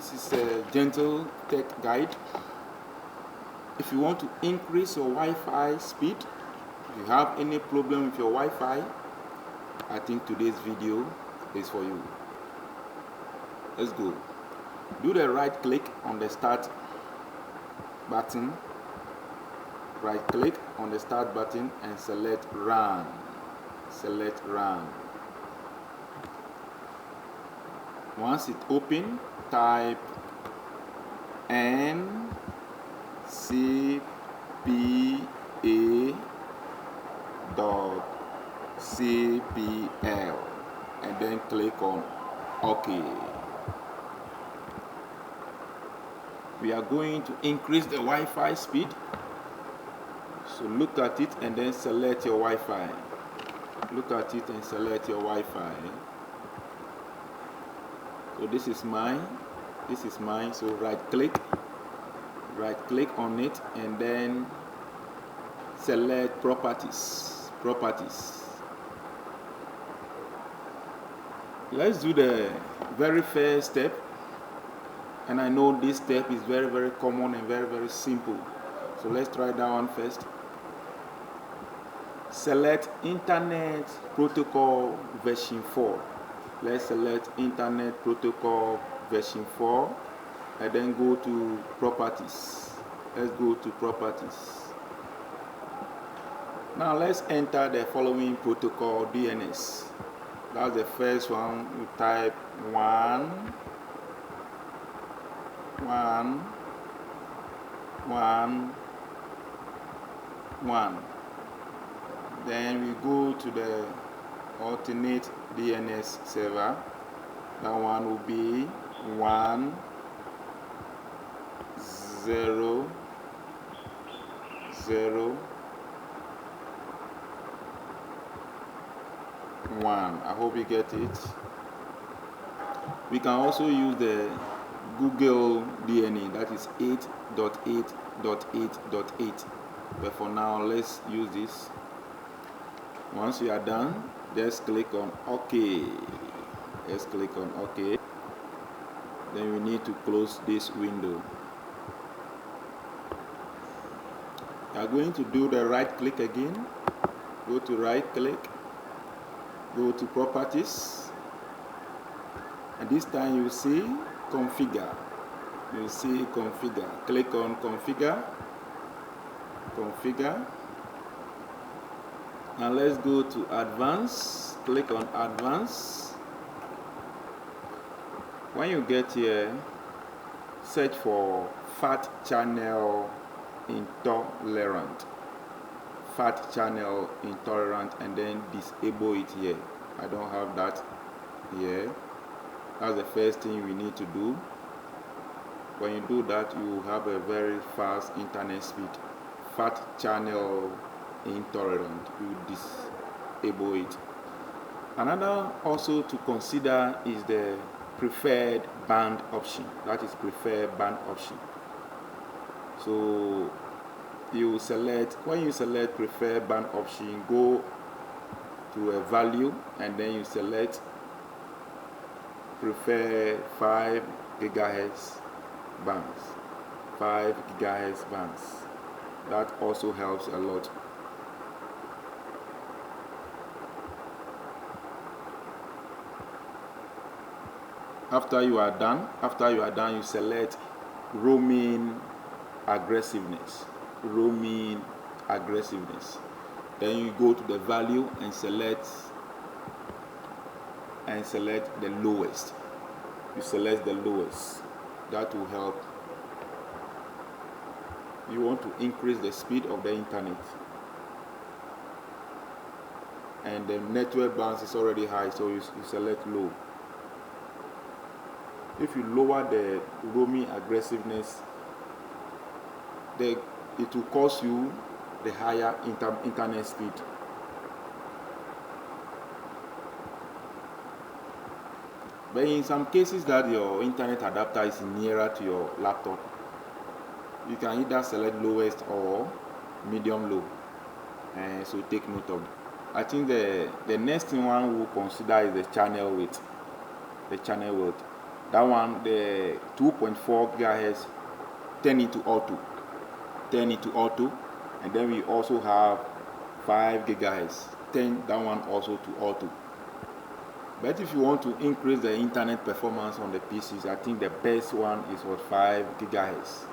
This is a GentleTech guide. If you want to increase your Wi-Fi speed, if you have any problem with your Wi-Fi, I think today's video is for you. Let's go. Do the right click on the start button. Right click on the start button and select run. Select run. Once it opens, type ncpa.cpl and then click on OK. We are going to increase the Wi-Fi speed. So look at it and then select your Wi-Fi. Look at it and select your Wi-Fi. So this is mine. So right click on it and then select properties. Let's do the very first step, and I know this step is very common and very simple, so let's try that one first. Select Internet Protocol version 4. Let's select Internet Protocol version 4 and then go to properties. Let's go to properties. Now let's enter the following protocol DNS. That's the first one. You type 1.1.1. Then we go to the alternate DNS server. That one will be 1.0.0.1. I hope you get it. We can also use the Google DNA, that is 8.8.8.8. But for now, let's use this. Once you are done, just click on OK. Let's click on OK. Then we need to close this window. You are going to do the right click again. Go to right click. Go to properties. And this time you see configure. You see configure. Click on configure. Configure. Now let's go to advanced. Click on advanced. When you get here, search for fat channel intolerant. Fat channel intolerant, and then disable it here. I don't have that here. That's the first thing we need to do. When you do that, you will have a very fast internet speed. Fat channel intolerant, you disable it. Another also to consider is the preferred band option. That is preferred band option. So you select, when you select preferred band option, go to a value and then you select prefer 5 gigahertz bands. 5 gigahertz bands. That also helps a lot. After you are done, you select roaming aggressiveness. Then you go to the value and select the lowest. You select the lowest. That will help. You want to increase the speed of the internet, and the network bounce is already high, so you select low. If you lower the roaming aggressiveness, it will cost you the higher internet speed. But in some cases that your internet adapter is nearer to your laptop, you can either select lowest or medium low. So take note of it. I think the next thing one will consider is the channel width. That one, the 2.4 gigahertz, turn into auto. And then we also have 5 gigahertz, turn that one also to auto. But if you want to increase the internet performance on the PCs, I think the best one is what, 5 gigahertz.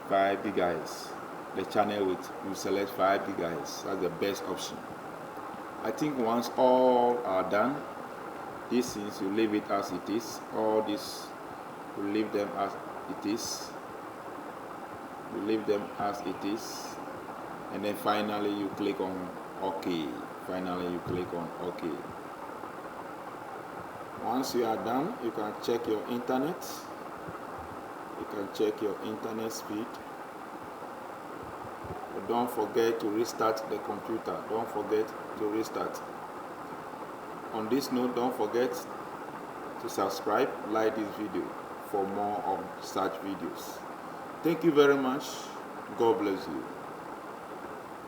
5 gigahertz. The channel width, you select 5 gigahertz. That's the best option. I think once all are done, these things you leave it as it is. All this, you leave them as it is. You leave them as it is. And then finally you click on OK. Finally you click on OK. Once you are done, you can check your internet. You can check your internet speed. But don't forget to restart the computer. Don't forget to restart. On this note, don't forget to subscribe, like this video for more of such videos. Thank you very much. God bless you.